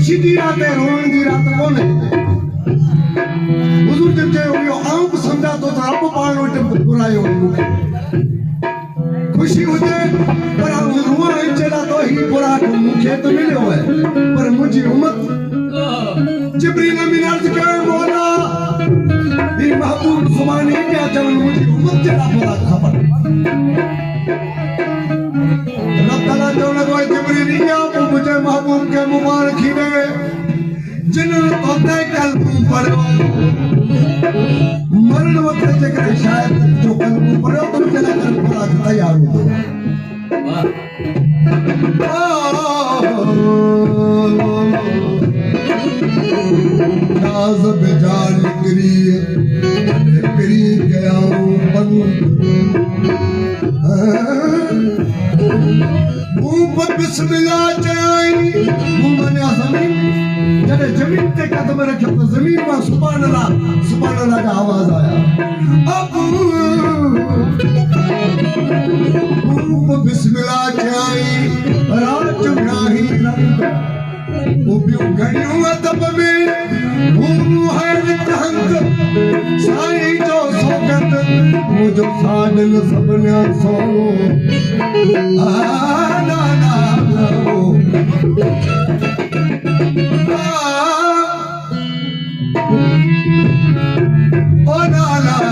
खुशी दी रात है रोने दी रात कौन है हुजूर जब जे हो आंख समझा तो रब पाण वट बुलायो खुशी हुजे पर रुआ चला तो ही पूरा मुखे तो मिले हुए पर मुझी उम्मत जिब्रील अमीन अर्ज करे मौला ये महबूब जुबानी क्या चलन मुझी उम्मत चला पूरा खबर रब तआला जो लगो जिब्रील या मुझे महबूब के मुबारक ही ने जिन्होंने तोते कल्ब पर मरण वक्त जगह शायद जो कल्ब पर तुम चला कर पूरा तैयार हो नाज़ बेजान निकरी करी गया बंद ऊपर बिस्मिल्लाह चाई मुमने जमीन जब जमीन पे कदम रखे तो जमीन में सुभान अल्लाह का आवाज आया अब ऊपर बिस्मिल्लाह चाई रात चुनाही उबियूं घणियूं अदब में गुरु है नितहंग साईं जो सौगंध मुझो साडल सबना सो आ ना ना ओ ना ना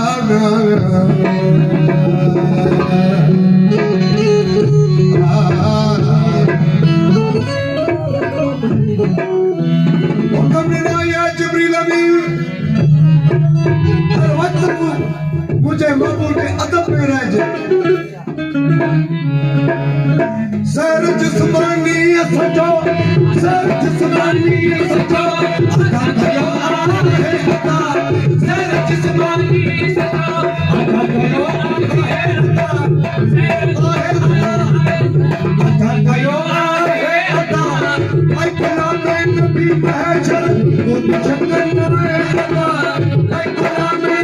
मुझे महबूब के अदब में रह जाए सर जिस्मानी सजो सर जिस्मानी सजो आधा गयो आहे हता सर जिस्मानी सजो आधा गयो आहे हता आधा गयो आहे हता आई खुला में नबी महजर वो जन्नत में हता आई खुला में